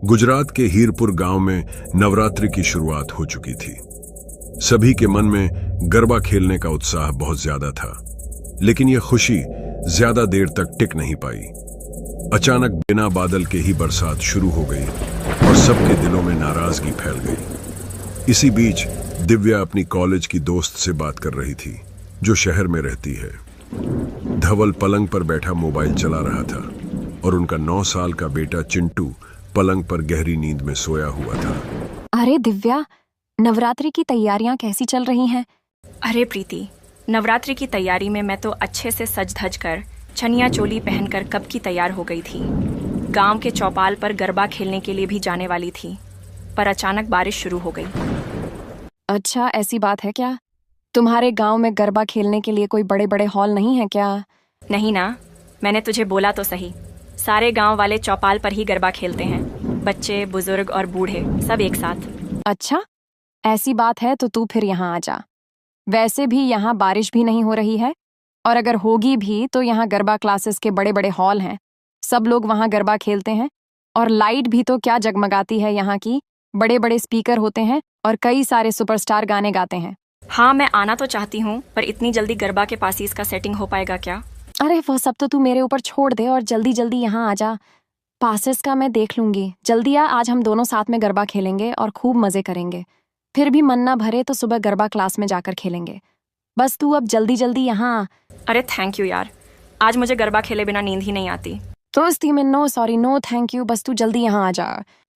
गुजरात के हीरपुर गांव में नवरात्रि की शुरुआत हो चुकी थी। सभी के मन में गरबा खेलने का उत्साह बहुत ज्यादा था, लेकिन यह खुशी ज्यादा देर तक टिक नहीं पाई। अचानक बिना बादल के ही बरसात शुरू हो गई और सबके दिलों में नाराजगी फैल गई। इसी बीच दिव्या अपनी कॉलेज की दोस्त से बात कर रही थी, जो शहर में रहती है। धवल पलंग पर बैठा मोबाइल चला रहा था और उनका 9 साल का बेटा चिंटू पलंग पर गहरी नींद में सोया हुआ था। अरे दिव्या, नवरात्रि की तैयारियां कैसी चल रही हैं? अरे प्रीति, नवरात्रि की तैयारी में मैं तो अच्छे से सज धज कर चनिया चोली पहनकर कब की तैयार हो गई थी। गांव के चौपाल पर गरबा खेलने के लिए भी जाने वाली थी, पर अचानक बारिश शुरू हो गई। अच्छा, ऐसी बात है क्या? तुम्हारे गांव में गरबा खेलने के लिए कोई बड़े बड़े हॉल नहीं है क्या? नहीं ना, मैंने तुझे बोला तो सही। सारे गांव वाले चौपाल पर ही गरबा खेलते हैं, बच्चे, बुजुर्ग और बूढ़े सब एक साथ। अच्छा, ऐसी बात है तो तू फिर यहाँ आ जा। वैसे भी यहाँ बारिश भी नहीं हो रही है, और अगर होगी भी तो यहाँ गरबा क्लासेस के बड़े बड़े हॉल हैं, सब लोग वहाँ गरबा खेलते हैं। और लाइट भी तो क्या जगमगाती है यहाँ की, बड़े बड़े स्पीकर होते हैं और कई सारे सुपरस्टार गाने गाते हैं। हाँ, मैं आना तो चाहती हूँ, पर इतनी जल्दी गरबा के पास ही इसका सेटिंग हो पाएगा क्या? अरे वो सब तो तू मेरे ऊपर छोड़ दे और जल्दी जल्दी यहाँ आ जा। पासेस का मैं देख लूंगी। जल्दी आ, आज हम दोनों साथ में गरबा खेलेंगे और खूब मजे करेंगे। फिर भी मन ना भरे तो सुबह गरबा क्लास में जाकर खेलेंगे। बस तू अब जल्दी जल्दी यहाँ आ। अरे थैंक यू यार, आज मुझे गरबा खेले बिना नींद ही नहीं आती। तो इस में no sorry no thank you, बस तू जल्दी यहाँ आ जा।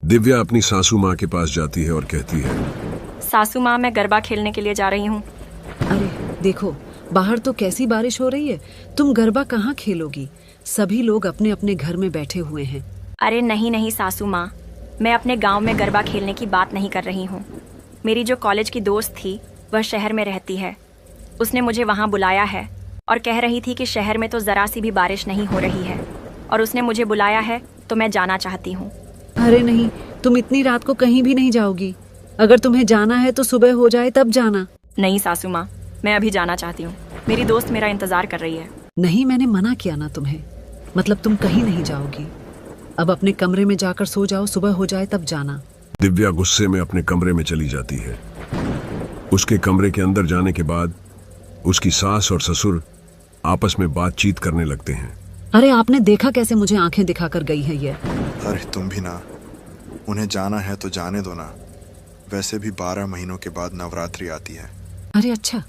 दिव्या अपनी सासू माँ के पास जाती है और कहती है, सासू माँ, मैं गरबा खेलने के लिए जा रही हूँ। अरे देखो, बाहर तो कैसी बारिश हो रही है, तुम गरबा कहाँ खेलोगी? सभी लोग अपने अपने घर में बैठे हुए हैं। अरे नहीं नहीं सासू माँ, मैं अपने गांव में गरबा खेलने की बात नहीं कर रही हूँ। मेरी जो कॉलेज की दोस्त थी वह शहर में रहती है। उसने मुझे वहाँ बुलाया है और कह रही थी कि शहर में तो ज़रा सी भी बारिश नहीं हो रही है, और उसने मुझे बुलाया है तो मैं जाना चाहती हूँ। अरे नहीं, तुम इतनी रात को कहीं भी नहीं जाओगी। अगर तुम्हें जाना है तो सुबह हो जाए तब जाना। नहीं सासू माँ, मैं अभी जाना चाहती हूँ। मेरी दोस्त मेरा इंतजार कर रही है। नहीं, मैंने मना किया ना तुम्हें, मतलब तुम कहीं नहीं जाओगी। अब अपने कमरे में जाकर सो जाओ, सुबह हो जाए तब जाना। दिव्या गुस्से में अपने कमरे में चली जाती है। उसके कमरे के अंदर जाने के बाद उसकी सास और ससुर आपस में बातचीत करने लगते हैं। अरे आपने देखा कैसे मुझे आंखें दिखाकर गई है ये? अरे तुम भी ना, उन्हें जाना है तो जाने दो ना। वैसे भी 12 महीनों के बाद नवरात्रि आती है। अरे अच्छा,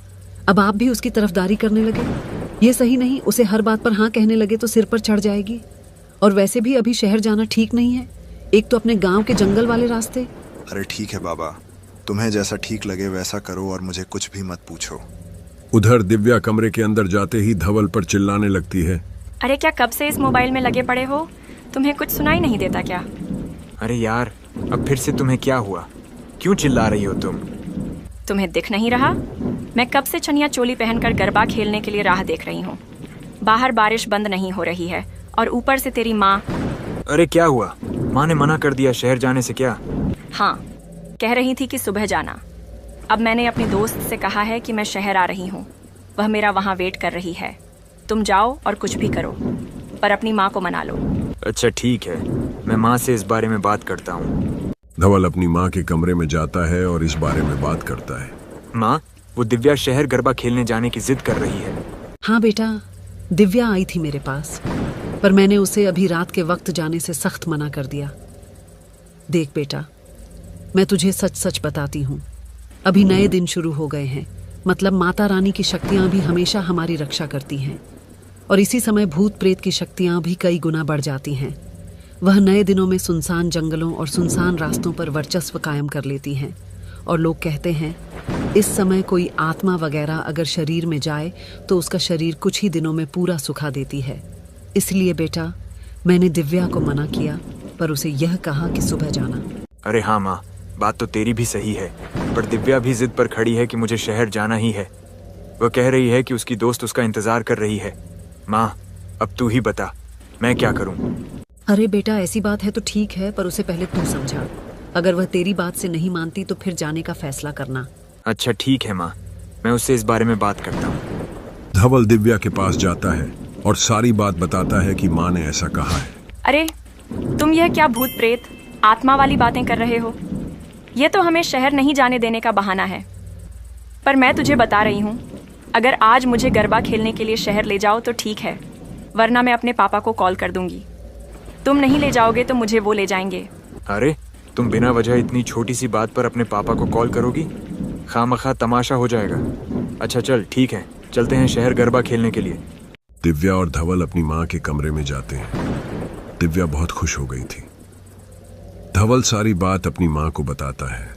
अब आप भी उसकी तरफदारी करने लगे? ये सही नहीं, उसे हर बात पर हाँ कहने लगे तो सिर पर चढ़ जाएगी। और वैसे भी अभी शहर जाना ठीक नहीं है, एक तो अपने गांव के जंगल वाले रास्ते। अरे ठीक है बाबा, तुम्हें जैसा ठीक लगे वैसा करो और मुझे कुछ भी मत पूछो। उधर दिव्या कमरे के अंदर जाते ही धवल पर चिल्लाने लगती है, अरे क्या कब से इस मोबाइल में लगे पड़े हो? तुम्हें कुछ सुनाई नहीं देता क्या? अरे यार, अब फिर से तुम्हें क्या हुआ? क्यों चिल्ला रही हो तुम? तुम्हें दिख नहीं रहा? मैं कब से चनिया चोली पहनकर गरबा खेलने के लिए राह देख रही हूँ। बाहर बारिश बंद नहीं हो रही है और ऊपर से तेरी माँ। अरे क्या हुआ? माँ ने मना कर दिया शहर जाने से क्या? हाँ, कह रही थी कि सुबह जाना। अब मैंने अपनी दोस्त से कहा है कि मैं शहर आ रही हूँ, वह मेरा वहाँ वेट कर रही है। तुम जाओ और कुछ भी करो, पर अपनी माँ को मना लो। अच्छा ठीक है, मैं माँ से इस बारे में बात करता हूँ। धवल अपनी माँ के कमरे में जाता है और इस बारे में बात करता है। माँ, वो दिव्या शहर गरबा खेलने जाने की जिद कर रही है। हाँ बेटा, दिव्या आई थी मेरे पास, पर मैंने उसे अभी रात के वक्त जाने से सख्त मना कर दिया। देख बेटा, मैं तुझे सच सच बताती हूँ, अभी नए दिन शुरू हो गए हैं, मतलब माता रानी की शक्तियाँ भी हमेशा हमारी रक्षा करती हैं, और इसी समय भूत प्रेत की शक्तियाँ भी कई गुना बढ़ जाती हैं। वह नए दिनों में सुनसान जंगलों और सुनसान रास्तों पर वर्चस्व कायम कर लेती हैं, और लोग कहते हैं इस समय कोई आत्मा वगैरह अगर शरीर में जाए तो उसका शरीर कुछ ही दिनों में पूरा सुखा देती है। इसलिए बेटा, मैंने दिव्या को मना किया, पर उसे यह कहा कि सुबह जाना। अरे हाँ माँ, बात तो तेरी भी सही है, पर दिव्या भी जिद पर खड़ी है कि मुझे शहर जाना ही है। वह कह रही है कि उसकी दोस्त उसका इंतजार कर रही है। माँ, अब तू ही बता, मैं क्या करूँ? अरे बेटा, ऐसी बात है तो ठीक है, पर उसे पहले तू समझा। अगर वह तेरी बात से नहीं मानती तो फिर जाने का फैसला करना। अच्छा ठीक है माँ, मैं उससे इस बारे में बात करता हूँ। धवल दिव्या के पास जाता है और सारी बात बताता है कि माँ ने ऐसा कहा है। अरे तुम यह क्या भूत प्रेत, आत्मा वाली बातें कर रहे हो। ये तो हमें शहर नहीं जाने देने का बहाना है। पर मैं तुझे बता रही हूँ, अगर आज मुझे गरबा खेलने के लिए शहर ले जाओ तो ठीक है, वरना मैं अपने पापा को कॉल कर दूंगी। तुम नहीं ले जाओगे तो मुझे वो ले जाएंगे। अरे तुम बिना वजह इतनी छोटी सी बात पर अपने पापा को कॉल करोगी? खामखा तमाशा हो जाएगा। अच्छा चल ठीक है, चलते हैं शहर गरबा खेलने के लिए। दिव्या और धवल अपनी माँ के कमरे में जाते हैं। दिव्या बहुत खुश हो गई थी। धवल सारी बात अपनी माँ को बताता है।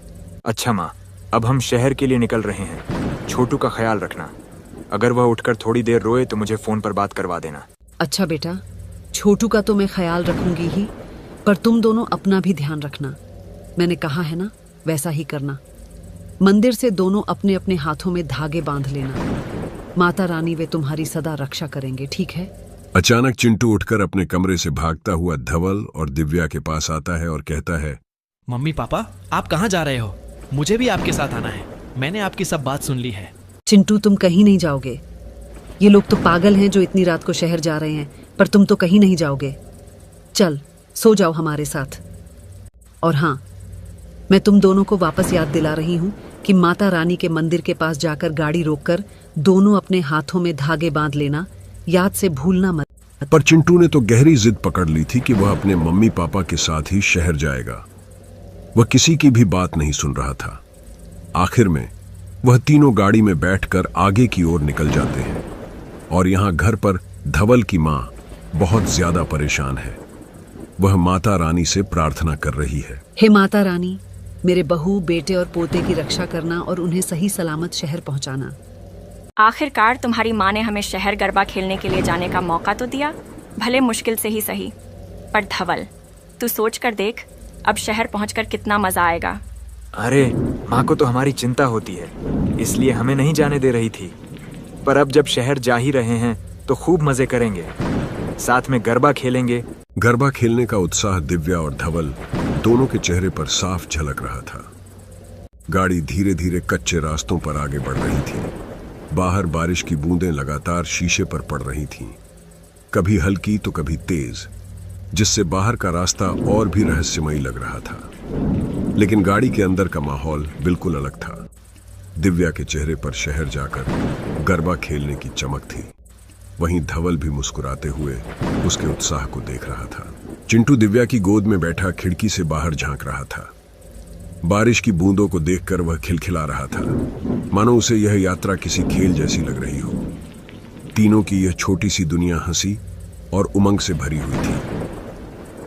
अच्छा माँ, अब हम शहर के लिए निकल रहे हैं। छोटू का ख्याल रखना। अगर वह उठकर थोड़ी देर रोए तो मुझे फोन पर बात करवा देना। अच्छा बेटा, छोटू का तो मैं ख्याल रखूंगी ही, पर तुम दोनों अपना भी ध्यान रखना। मैंने कहा है ना, वैसा ही करना। मंदिर से दोनों अपने अपने हाथों में धागे बांध लेना। माता रानी वे तुम्हारी सदा रक्षा करेंगे, ठीक है? अचानक चिंटू उठकर अपने कमरे से भागता हुआ धवल और दिव्या के पास आता है और कहता है, मम्मी पापा, आप कहाँ जा रहे हो? मुझे भी आपके साथ आना है। मैंने आपकी सब बात सुन ली है। चिंटू, तुम कहीं नहीं जाओगे। ये लोग तो पागल हैं जो इतनी रात को शहर जा रहे हैं, पर तुम तो कहीं नहीं जाओगे। चल सो जाओ हमारे साथ। और हाँ, मैं तुम दोनों को वापस याद दिला रही हूँ कि माता रानी के मंदिर के पास जाकर गाड़ी रोककर दोनों अपने हाथों में धागे बांध लेना, याद से भूलना मत। पर चिंटू ने तो गहरी जिद पकड़ ली थी कि वह अपने मम्मी पापा के साथ ही शहर जाएगा। वह किसी की भी बात नहीं सुन रहा था। आखिर में वह तीनों गाड़ी में बैठकर आगे की ओर निकल जाते हैं और यहाँ घर पर धवल की माँ बहुत ज्यादा परेशान है। वह माता रानी से प्रार्थना कर रही है, हे माता रानी, मेरे बहू, बेटे और पोते की रक्षा करना और उन्हें सही सलामत शहर पहुंचाना। आखिरकार तुम्हारी माँ ने हमें शहर गरबा खेलने के लिए जाने का मौका तो दिया, भले मुश्किल से ही सही। पर धवल, तू सोच कर देख, अब शहर पहुंचकर कितना मजा आएगा। अरे माँ को तो हमारी चिंता होती है, इसलिए हमें नहीं जाने दे रही थी। पर अब जब शहर जा ही रहे हैं तो खूब मजे करेंगे, साथ में गरबा खेलेंगे। गरबा खेलने का उत्साह दिव्या और धवल दोनों के चेहरे पर साफ झलक रहा था। गाड़ी धीरे धीरे कच्चे रास्तों पर आगे बढ़ रही थी। बाहर बारिश की बूंदें लगातार शीशे पर पड़ रही थीं, कभी हल्की तो कभी तेज, जिससे बाहर का रास्ता और भी रहस्यमयी लग रहा था। लेकिन गाड़ी के अंदर का माहौल बिल्कुल अलग था। दिव्या के चेहरे पर शहर जाकर गरबा खेलने की चमक थी। वहीं धवल भी मुस्कुराते हुए उसके उत्साह को देख रहा था। चिंटू दिव्या की गोद में बैठा खिड़की से बाहर झांक रहा था। बारिश की बूंदों को देखकर वह खिलखिला रहा था, मानो उसे यह यात्रा किसी खेल जैसी लग रही हो। तीनों की यह छोटी सी दुनिया हंसी और उमंग से भरी हुई थी,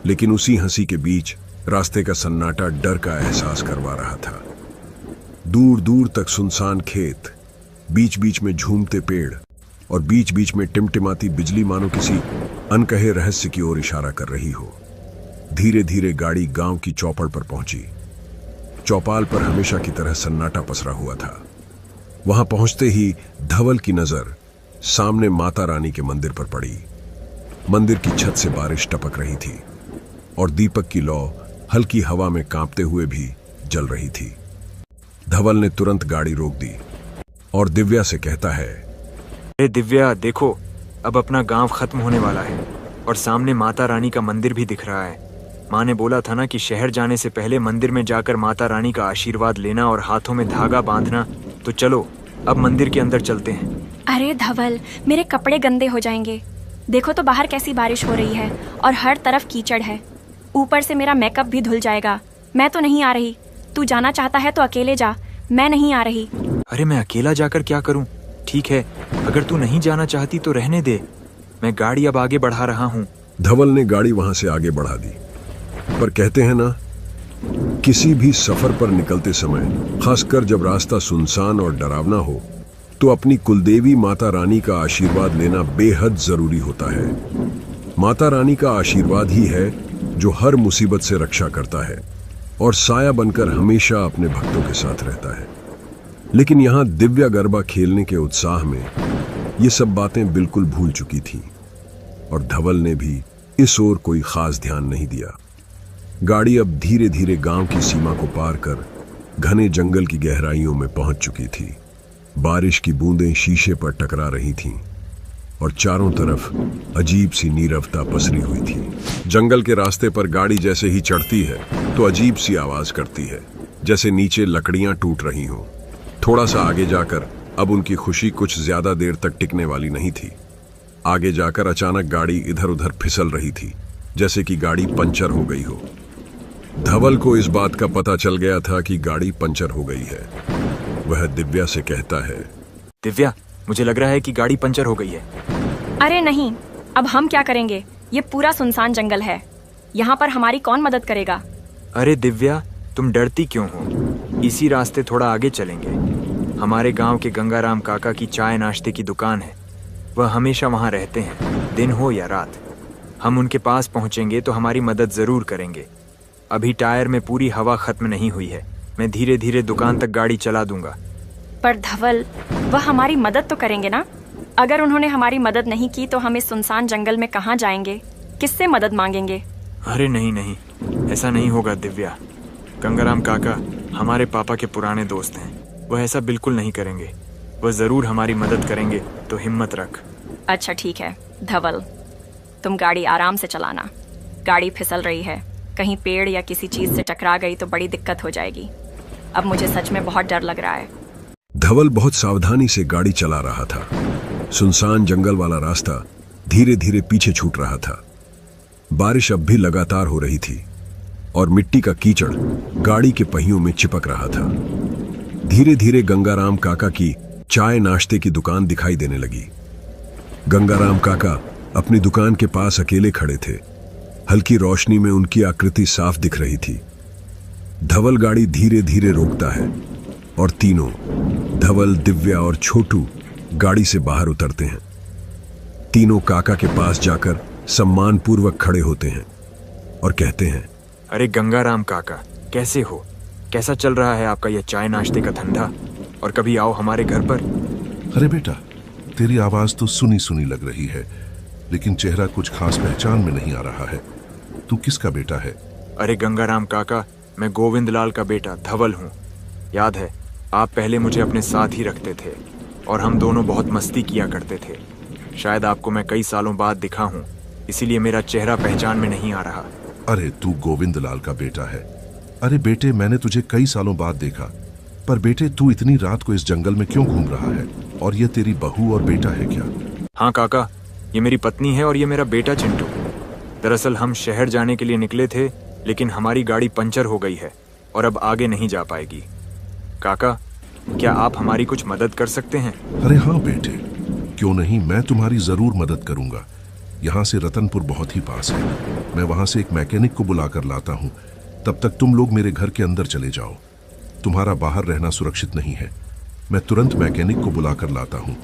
लेकिन उसी हंसी के बीच रास्ते का सन्नाटा डर का एहसास करवा रहा था। दूर दूर तक सुनसान खेत, बीच बीच में झूमते पेड़ और बीच बीच में टिमटिमाती बिजली मानो किसी अनकहे रहस्य की ओर इशारा कर रही हो। धीरे धीरे गाड़ी गांव की चौपड़ पर पहुंची। चौपाल पर हमेशा की तरह सन्नाटा पसरा हुआ था। वहां पहुंचते ही धवल की नजर सामने माता रानी के मंदिर पर पड़ी। मंदिर की छत से बारिश टपक रही थी और दीपक की लौ हल्की हवा में कांपते हुए भी जल रही थी। धवल ने तुरंत गाड़ी रोक दी और दिव्या से कहता है, अरे दिव्या देखो, अब अपना गांव खत्म होने वाला है और सामने माता रानी का मंदिर भी दिख रहा है। माँ ने बोला था ना कि शहर जाने से पहले मंदिर में जाकर माता रानी का आशीर्वाद लेना और हाथों में धागा बांधना। तो चलो अब मंदिर के अंदर चलते हैं। अरे धवल, मेरे कपड़े गंदे हो जाएंगे। देखो तो बाहर कैसी बारिश हो रही है और हर तरफ कीचड़ है। ऊपर से मेरा मेकअप भी धुल जाएगा। मैं तो नहीं आ रही। तू जाना चाहता है तो अकेले जा, मैं नहीं आ रही। अरे मैं अकेला जाकर क्या करूं? ठीक है, अगर तू नहीं जाना चाहती तो रहने दे, मैं गाड़ी अब आगे बढ़ा रहा हूं। धवल ने गाड़ी वहां से आगे बढ़ा दी। पर कहते हैं ना, किसी भी सफर पर निकलते समय, खासकर जब रास्ता सुनसान और डरावना हो, तो अपनी कुलदेवी माता रानी का आशीर्वाद लेना बेहद जरूरी होता है। माता रानी का आशीर्वाद ही है जो हर मुसीबत से रक्षा करता है और साया बनकर हमेशा अपने भक्तों के साथ रहता है। लेकिन यहाँ दिव्या गरबा खेलने के उत्साह में ये सब बातें बिल्कुल भूल चुकी थी और धवल ने भी इस ओर कोई खास ध्यान नहीं दिया। गाड़ी अब धीरे धीरे गांव की सीमा को पार कर घने जंगल की गहराइयों में पहुंच चुकी थी। बारिश की बूंदें शीशे पर टकरा रही थीं। और चारों तरफ अजीब सी नीरवता पसरी हुई थी। जंगल के रास्ते पर गाड़ी जैसे ही चढ़ती है तो अजीब सी आवाज करती है, जैसे नीचे लकड़ियां टूट रही हों। थोड़ा सा आगे जाकर अब उनकी खुशी कुछ ज्यादा देर तक टिकने वाली नहीं थी। आगे जाकर अचानक गाड़ी इधर उधर फिसल रही थी, जैसे कि गाड़ी पंचर हो गई हो। धवल को इस बात का पता चल गया था कि गाड़ी पंचर हो गई है। वह दिव्या से कहता है, दिव्या, मुझे लग रहा है कि गाड़ी पंचर हो गई है। अरे नहीं, अब हम क्या करेंगे? ये पूरा सुनसान जंगल है, यहाँ पर हमारी कौन मदद करेगा? अरे दिव्या, तुम डरती क्यों हो? इसी रास्ते थोड़ा आगे चलेंगे। हमारे गांव के गंगाराम काका की चाय नाश्ते की दुकान है। वह हमेशा वहां रहते हैं, दिन हो या रात। हम उनके पास पहुंचेंगे तो हमारी मदद जरूर करेंगे। अभी टायर में पूरी हवा खत्म नहीं हुई है। मैं धीरे धीरे दुकान तक गाड़ी चला दूंगा। पर धवल, वह हमारी मदद तो करेंगे ना? अगर उन्होंने हमारी मदद नहीं की तो हम इस सुनसान जंगल में कहाँ जाएंगे? किससे मदद मांगेंगे? अरे नहीं नहीं, ऐसा नहीं होगा दिव्या। गंगाराम काका हमारे पापा के पुराने दोस्त हैं। वह ऐसा बिल्कुल नहीं करेंगे। वह जरूर हमारी मदद करेंगे, तो हिम्मत रख। अच्छा ठीक है धवल, तुम गाड़ी आराम से चलाना। गाड़ी फिसल रही है, कहीं पेड़ या किसी चीज से टकरा गई तो बड़ी दिक्कत हो जाएगी। अब मुझे सच में बहुत डर लग रहा है। धवल बहुत सावधानी से गाड़ी चला रहा था। सुनसान जंगल वाला रास्ता धीरे धीरे पीछे छूट रहा था। बारिश अब भी लगातार हो रही थी और मिट्टी का कीचड़ गाड़ी के पहियों में चिपक रहा था। धीरे धीरे गंगाराम काका की चाय नाश्ते की दुकान दिखाई देने लगी। गंगाराम काका अपनी दुकान के पास अकेले खड़े थे। हल्की रोशनी में उनकी आकृति साफ दिख रही थी। धवल गाड़ी धीरे धीरे रोकता है और तीनों, धवल, दिव्या और छोटू, गाड़ी से बाहर उतरते हैं। तीनों काका के पास जाकर सम्मानपूर्वक खड़े होते हैं और कहते हैं, अरे गंगाराम काका, कैसे हो? कैसा चल रहा है आपका यह चाय नाश्ते का धंधा? और कभी आओ हमारे घर पर। अरे बेटा, तेरी आवाज तो सुनी सुनी लग रही है, लेकिन चेहरा कुछ खास पहचान में नहीं आ रहा है। तू किसका बेटा है? अरे गंगाराम काका, मैं गोविंद लाल का बेटा धवल हूँ। याद है, आप पहले मुझे अपने साथ ही रखते थे और हम दोनों बहुत मस्ती किया करते थे। शायद आपको मैं कई सालों बाद दिखा हूँ, इसीलिए मेरा चेहरा पहचान में नहीं आ रहा। अरे तू गोविंद लाल का बेटा है? अरे बेटे, मैंने तुझे कई सालों बाद देखा। पर बेटे, तू इतनी रात को इस जंगल में क्यों घूम रहा है? और ये तेरी बहू और बेटा है क्या? हाँ काका, ये मेरी पत्नी है और ये मेरा बेटा चिंटू। दरअसल हम शहर जाने के लिए निकले थे, लेकिन हमारी गाड़ी पंचर हो गई है और अब आगे नहीं जा पाएगी। काका, क्या आप हमारी कुछ मदद कर सकते हैं? अरे हाँ बेटे, क्यों नहीं, मैं तुम्हारी जरूर मदद करूंगा। यहाँ से रतनपुर बहुत ही पास है। मैं वहां से एक मैकेनिक को बुलाकर लाता हूँ। तब तक तुम लोग मेरे घर के अंदर चले जाओ। तुम्हारा बाहर रहना सुरक्षित नहीं है। मैं तुरंत मैकेनिक को बुलाकर लाता हूँ।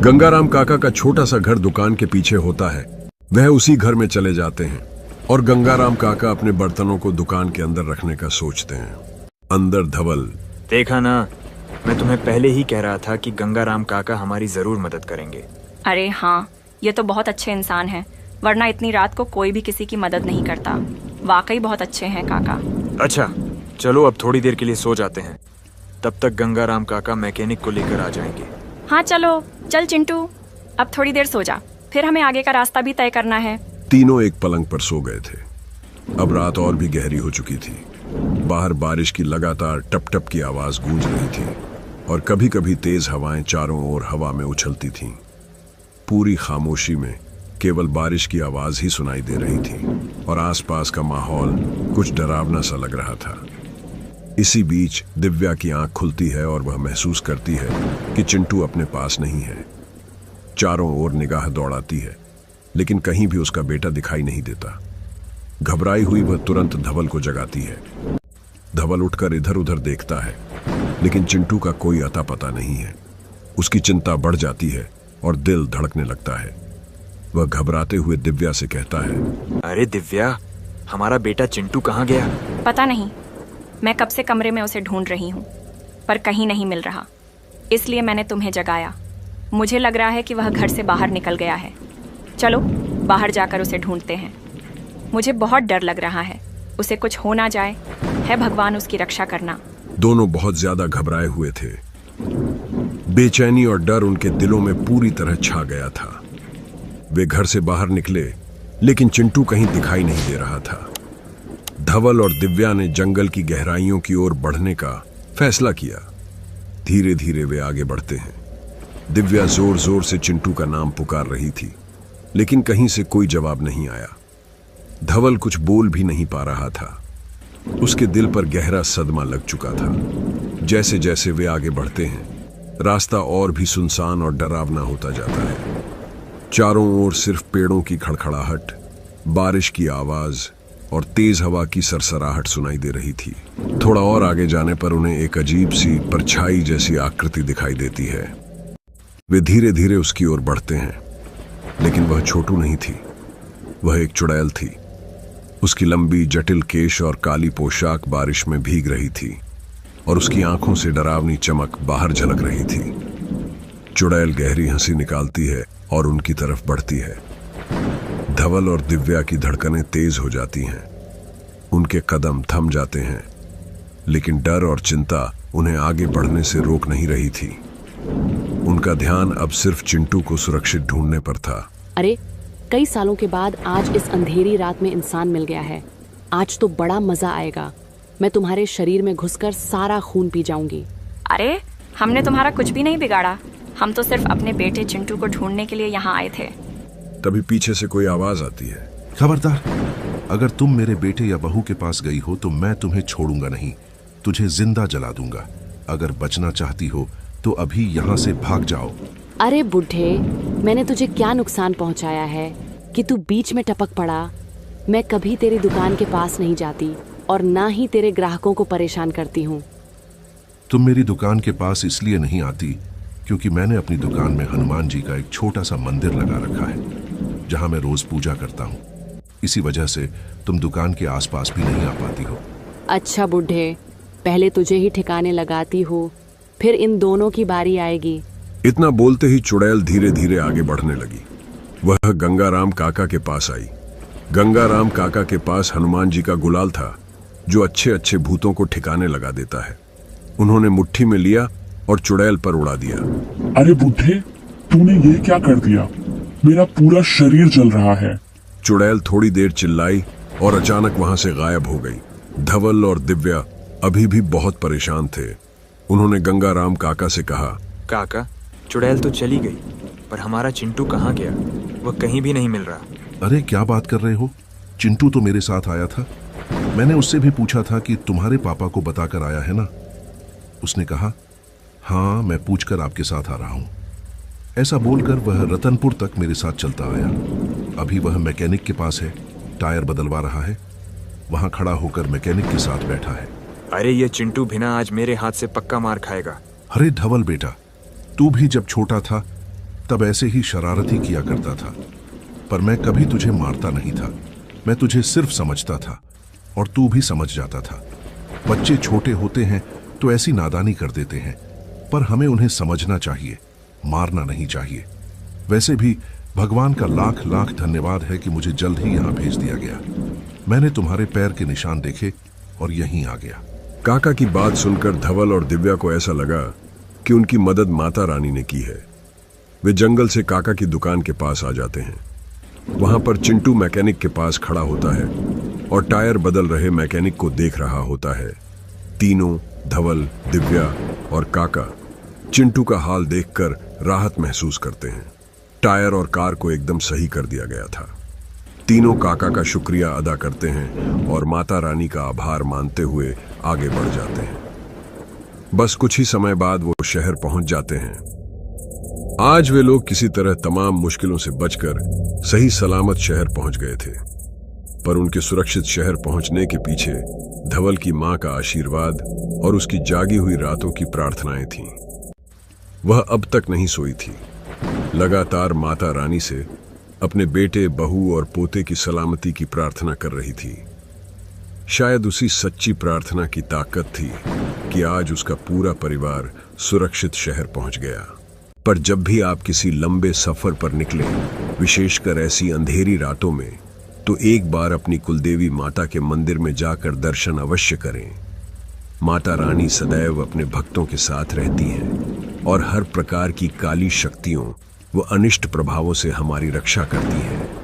गंगाराम काका का छोटा सा घर दुकान के पीछे होता है। वह उसी घर में चले जाते हैं और गंगाराम काका अपने बर्तनों को दुकान के अंदर रखने का सोचते हैं। अंदर धवल, देखा ना, मैं तुम्हें पहले ही कह रहा था कि गंगाराम काका हमारी जरूर मदद करेंगे। अरे हाँ, ये तो बहुत अच्छे इंसान हैं, वरना इतनी रात को कोई भी किसी की मदद नहीं करता। वाकई बहुत अच्छे हैं काका। अच्छा चलो, अब थोड़ी देर के लिए सो जाते हैं। तब तक गंगाराम काका मैकेनिक को लेकर आ जाएंगे। हाँ चलो, चल चिंटू, अब थोड़ी देर सो जा, फिर हमें आगे का रास्ता भी तय करना है। तीनों एक पलंग पर सो गए थे। अब रात और भी गहरी हो चुकी थी। बाहर बारिश की लगातार टप टप की आवाज गूंज रही थी और कभी कभी तेज हवाएं चारों ओर हवा में उछलती थीं। पूरी खामोशी में केवल बारिश की आवाज ही सुनाई दे रही थी और आसपास का माहौल कुछ डरावना सा लग रहा था। इसी बीच दिव्या की आंख खुलती है और वह महसूस करती है कि चिंटू अपने पास नहीं है। चारों ओर निगाह दौड़ाती है, लेकिन कहीं भी उसका बेटा दिखाई नहीं देता। घबराई हुई वह तुरंत धवल को जगाती है। धवल उठकर इधर उधर देखता है, लेकिन चिंटू का कोई अता पता नहीं है। उसकी चिंता बढ़ जाती है और दिल धड़कने लगता है। वह घबराते हुए दिव्या से कहता है, अरे दिव्या, हमारा बेटा चिंटू कहाँ गया? पता नहीं, मैं कब से कमरे में उसे ढूंढ रही हूँ, पर कहीं नहीं मिल रहा। इसलिए मैंने तुम्हें जगाया। मुझे लग रहा है कि वह घर से बाहर निकल गया है। चलो बाहर जाकर उसे ढूंढते हैं। मुझे बहुत डर लग रहा है, उसे कुछ हो ना जाए। है भगवान उसकी रक्षा करना। दोनों बहुत ज्यादा घबराए हुए थे। बेचैनी और डर उनके दिलों में पूरी तरह छा गया था। वे घर से बाहर निकले, लेकिन चिंटू कहीं दिखाई नहीं दे रहा था। धवल और दिव्या ने जंगल की गहराइयों की ओर बढ़ने का फैसला किया। धीरे धीरे वे आगे बढ़ते हैं। दिव्या जोर जोर से चिंटू का नाम पुकार रही थी, लेकिन कहीं से कोई जवाब नहीं आया। धवल कुछ बोल भी नहीं पा रहा था। उसके दिल पर गहरा सदमा लग चुका था। जैसे जैसे वे आगे बढ़ते हैं, रास्ता और भी सुनसान और डरावना होता जाता है। चारों ओर सिर्फ पेड़ों की खड़खड़ाहट, बारिश की आवाज और तेज हवा की सरसराहट सुनाई दे रही थी। थोड़ा और आगे जाने पर उन्हें एक अजीब सी परछाई जैसी आकृति दिखाई देती है। वे धीरे धीरे उसकी ओर बढ़ते हैं, लेकिन वह छोटू नहीं थी, वह एक चुड़ैल थी। उसकी लंबी जटिल केश और काली पोशाक बारिश में भीग रही थी और उसकी आंखों से डरावनी चमक बाहर झलक रही थी। चुड़ैल गहरी हंसी निकालती है और उनकी तरफ बढ़ती है। धवल और दिव्या की धड़कनें तेज हो जाती हैं। उनके कदम थम जाते हैं, लेकिन डर और चिंता उन्हें आगे बढ़ने से रोक नहीं रही थी। उनका ध्यान अब सिर्फ चिंटू को सुरक्षित ढूंढने पर था। अरे, कई सालों के बाद आज इस अंधेरी रात में इंसान मिल गया है। आज तो बड़ा मजा आएगा। मैं तुम्हारे शरीर में घुसकर सारा खून पी जाऊंगी। अरे, हमने तुम्हारा कुछ भी नहीं बिगाड़ा। हम तो सिर्फ अपने बेटे चिंटू को ढूंढने के लिए यहाँ आए थे। तभी पीछे से कोई आवाज आती है। खबरदार, अगर तुम मेरे बेटे या बहू के पास गई हो तो मैं तुम्हें छोड़ूंगा नहीं, तुझे जिंदा जला दूंगा। अगर बचना चाहती हो तो अभी यहाँ से भाग जाओ। अरे बुढ़े, मैंने तुझे क्या नुकसान पहुँचाया है कि तू बीच में टपक पड़ा। मैं कभी तेरी दुकान के पास नहीं जाती और ना ही तेरे ग्राहकों को परेशान करती हूँ। तुम मेरी दुकान के पास इसलिए नहीं आती क्योंकि मैंने अपनी दुकान में हनुमान जी का एक छोटा सा मंदिर लगा रखा है, जहां मैं रोज पूजा करता हूँ। इसी वजह से तुम दुकान के आसपास भी नहीं आ पाती हो। अच्छा बुढ़े, पहले तुझे ही ठिकाने लगाती हो, फिर इन दोनों की बारी आएगी। इतना बोलते ही चुड़ैल धीरे धीरे आगे बढ़ने लगी। वह गंगाराम काका के पास आई। गंगाराम काका के पास हनुमान जी का गुलाल था, जो अच्छे अच्छे भूतों को ठिकाने लगा देता है। उन्होंने मुट्ठी में लिया और चुड़ैल पर उड़ा दिया। अरे बुढ़े, तूने ये क्या कर दिया? मेरा पूरा शरीर जल रहा है। चुड़ैल थोड़ी देर चिल्लाई और अचानक वहां से गायब हो गई। धवल और दिव्या अभी भी बहुत परेशान थे। उन्होंने गंगाराम काका से कहा, काका, चुड़ैल तो चली गई, पर हमारा चिंटू कहाँ गया? वह कहीं भी नहीं मिल रहा। अरे क्या बात कर रहे हो? चिंटू तो मेरे साथ आया था। मैंने उससे भी पूछा था कि तुम्हारे पापा को बताकर आया है ना। उसने कहा, हाँ, मैं पूछकर आपके साथ आ रहा हूं। ऐसा बोलकर वह रतनपुर तक मेरे साथ चलता आया। अभी वह मैकेनिक के पास है, टायर बदलवा रहा है। वहां खड़ा होकर मैकेनिक के साथ बैठा है। अरे ये चिंटू भिना आज मेरे हाथ से पक्का मार खाएगा। अरे धवल बेटा, तू भी जब छोटा था तब ऐसे ही शरारती किया करता था, पर मैं कभी तुझे मारता नहीं था। मैं तुझे सिर्फ समझता था और तू भी समझ जाता था। बच्चे छोटे होते हैं तो ऐसी नादानी कर देते हैं, पर हमें उन्हें समझना चाहिए, मारना नहीं चाहिए। वैसे भी भगवान का लाख लाख धन्यवाद है कि मुझे जल्द ही यहाँ भेज दिया गया। मैंने तुम्हारे पैर के निशान देखे और यहीं आ गया। काका की बात सुनकर धवल और दिव्या को ऐसा लगा कि उनकी मदद माता रानी ने की है। वे जंगल से काका की दुकान के पास आ जाते हैं। वहां पर चिंटू मैकेनिक के पास खड़ा होता है और टायर बदल रहे मैकेनिक को देख रहा होता है। तीनों, धवल, दिव्या और काका, चिंटू का हाल देखकर राहत महसूस करते हैं। टायर और कार को एकदम सही कर दिया गया था। तीनों काका का शुक्रिया अदा करते हैं और माता रानी का आभार मानते हुए आगे बढ़ जाते हैं। बस कुछ ही समय बाद वो शहर पहुंच जाते हैं। आज वे लोग किसी तरह तमाम मुश्किलों से बचकर सही सलामत शहर पहुंच गए थे, पर उनके सुरक्षित शहर पहुंचने के पीछे धवल की मां का आशीर्वाद और उसकी जागी हुई रातों की प्रार्थनाएं थीं। वह अब तक नहीं सोई थी, लगातार माता रानी से अपने बेटे, बहू और पोते की सलामती की प्रार्थना कर रही थी। शायद उसी सच्ची प्रार्थना की ताकत थी कि आज उसका पूरा परिवार सुरक्षित शहर पहुंच गया। पर जब भी आप किसी लंबे सफर पर निकले, विशेषकर ऐसी अंधेरी रातों में, तो एक बार अपनी कुलदेवी माता के मंदिर में जाकर दर्शन अवश्य करें। माता रानी सदैव अपने भक्तों के साथ रहती हैं और हर प्रकार की काली शक्तियों वो अनिष्ट प्रभावों से हमारी रक्षा करती है।